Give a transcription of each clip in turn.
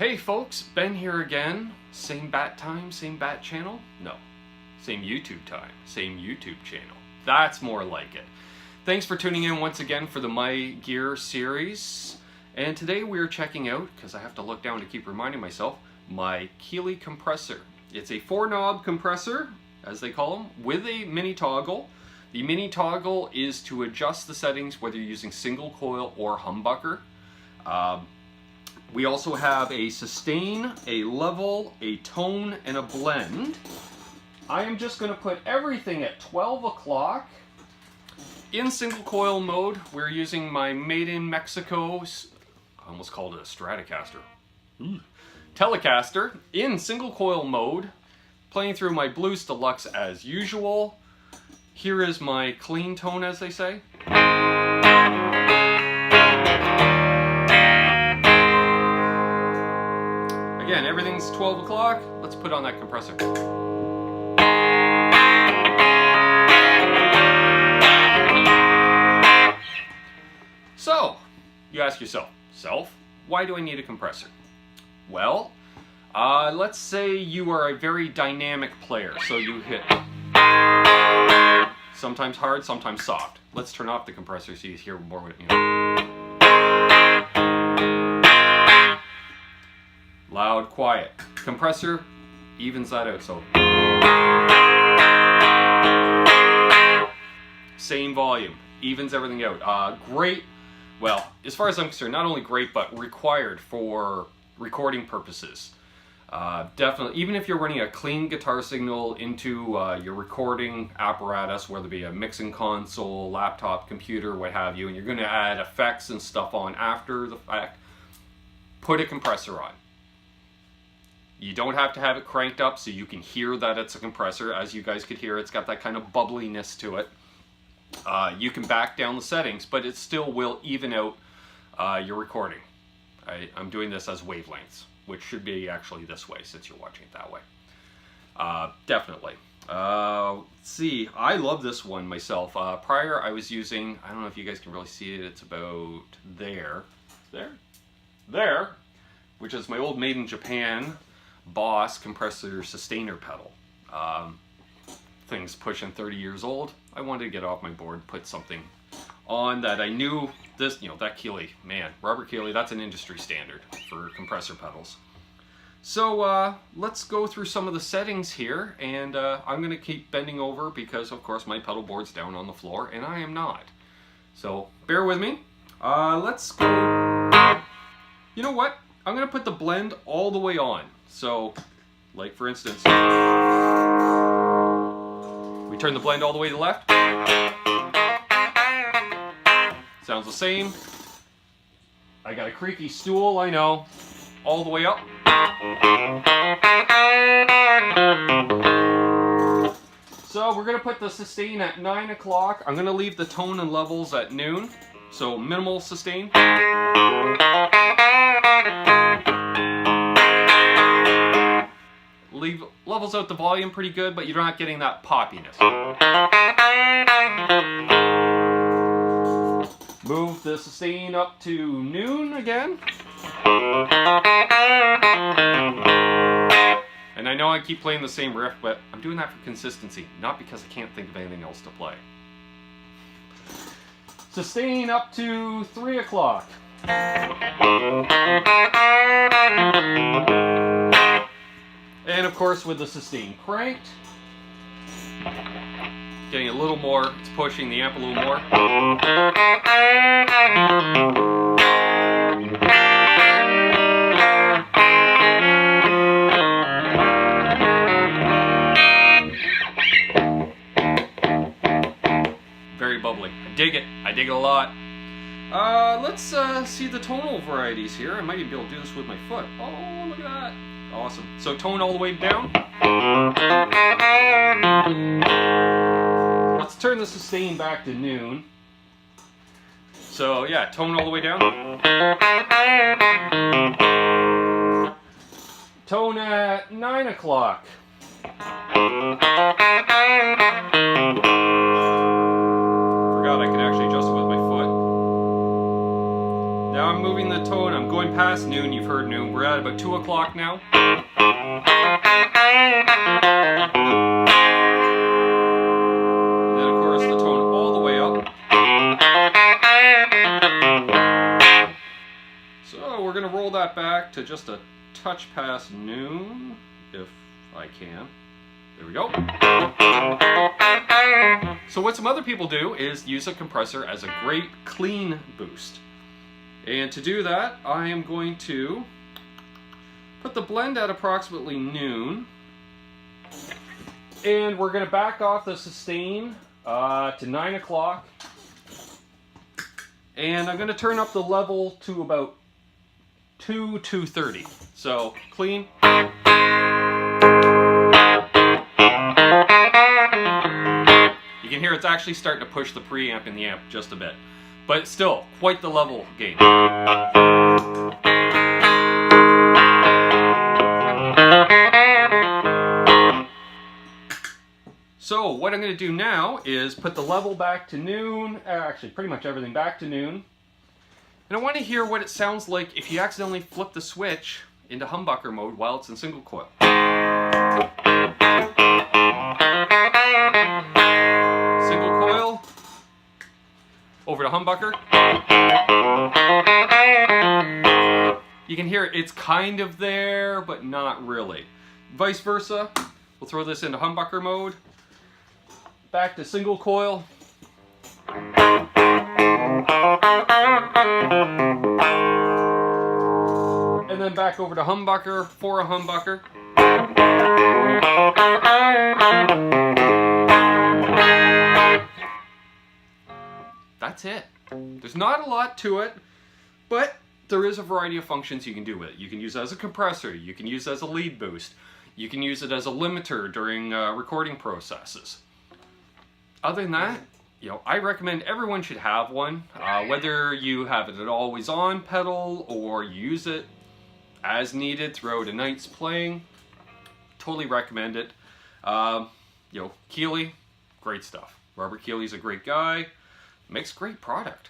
Hey folks, Ben here again. Same bat time, same bat channel? No, same YouTube time, same YouTube channel. That's more like it. Thanks for tuning in once again for the My Gear series. And today we are checking out, because I have to look down to keep reminding myself, my Keeley Compressor. It's a 4-knob compressor, as they call them, with a mini toggle. The mini toggle is to adjust the settings whether you're using single coil or humbucker. We also have a sustain, a level, a tone, and a blend. I am just going to put everything at 12 o'clock. In single coil mode, we're using my made in Mexico, I almost called it a Stratocaster, Telecaster, in single coil mode, playing through my Blues Deluxe as usual. Here is my clean tone, as they say. Again, everything's 12 o'clock. Let's put on that compressor. So, you ask yourself, why do I need a compressor? Well, let's say you are a very dynamic player, so you hit sometimes hard, sometimes soft. Let's turn off the compressor so you hear more. Loud, quiet. Compressor evens that out, so. Same volume, evens everything out. Great, well, as far as I'm concerned, not only great, but required for recording purposes. Definitely, even if you're running a clean guitar signal into your recording apparatus, whether it be a mixing console, laptop, computer, what have you, and you're going to add effects and stuff on after the fact, put a compressor on. You don't have to have it cranked up so you can hear that it's a compressor. As you guys could hear, it's got that kind of bubbliness to it. You can back down the settings, but it still will even out your recording. I'm doing this as wavelengths, which should be actually this way since you're watching it that way. Definitely. Let's see, I love this one myself. Prior I was using, I don't know if you guys can really see it, it's about there, which is my old made in Japan Boss compressor sustainer pedal. Thing's pushing 30 years old. I wanted to get off my board, put something on that I knew this, that Keeley, man, Robert Keeley, that's an industry standard for compressor pedals. So let's go through some of the settings here, and I'm going to keep bending over because of course my pedal board's down on the floor and I am not. So bear with me. Let's go. You know what? I'm going to put the blend all the way on. So, like for instance, we turn the blend all the way to the left. Sounds the same. I got a creaky stool, I know. All the way up. So we're going to put the sustain at 9 o'clock. I'm going to leave the tone and levels at noon. So minimal sustain. Levels out the volume pretty good, but you're not getting that poppiness. Move the sustain up to noon again. And I know I keep playing the same riff, but I'm doing that for consistency, not because I can't think of anything else to play. Sustain up to 3 o'clock. And of course with the sustain cranked, getting a little more, it's pushing the amp a little more. Very bubbly. I dig it. I dig it a lot. Let's see the tonal varieties here. I might even be able to do this with my foot. Oh, look at that. Awesome. So tone all the way down. Let's turn the sustain back to noon. So yeah, tone all the way down. Tone at 9 o'clock. Forgot I could actually adjust it with my foot. Now I'm moving the tone, I'm going past past noon, you've heard noon. We're at about 2 o'clock now. And then of course the tone all the way up. So we're going to roll that back to just a touch past noon, if I can. There we go. So what some other people do is use a compressor as a great clean boost. And to do that, I am going to put the blend at approximately noon. And we're going to back off the sustain to 9 o'clock. And I'm going to turn up the level to about 2:30. So clean. You can hear it's actually starting to push the preamp in the amp just a bit, but still quite the level gain. So what I'm going to do now is put the level back to noon, actually pretty much everything back to noon. And I want to hear what it sounds like if you accidentally flip the switch into humbucker mode while it's in single coil. Single coil, over to humbucker. You can hear it's kind of there, but not really. Vice versa, we'll throw this into humbucker mode. Back to single coil. And then back over to humbucker for a humbucker. That's it. There's not a lot to it, but there is a variety of functions you can do with it. You can use it as a compressor, you can use it as a lead boost, you can use it as a limiter during recording processes. Other than that, I recommend everyone should have one, whether you have it at always on pedal or use it as needed throughout a night's playing. Totally recommend it. Keeley, great stuff. Robert Keeley's a great guy, makes great product.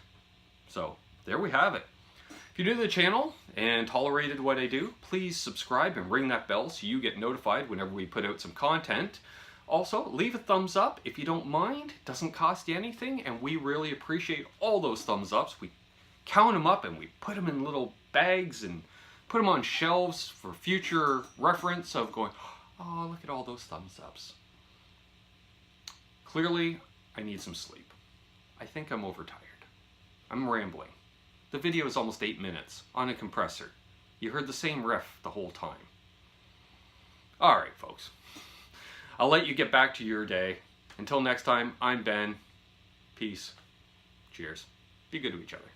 So there we have it. If you're new to the channel and tolerated what I do, please subscribe and ring that bell so you get notified whenever we put out some content. Also, leave a thumbs up if you don't mind. It doesn't cost you anything, and we really appreciate all those thumbs ups. We count them up and we put them in little bags and put them on shelves for future reference of going, oh, look at all those thumbs ups. Clearly, I need some sleep. I think I'm overtired. I'm rambling. The video is almost 8 minutes on a compressor. You heard the same riff the whole time. All right, folks. I'll let you get back to your day. Until next time, I'm Ben. Peace. Cheers. Be good to each other.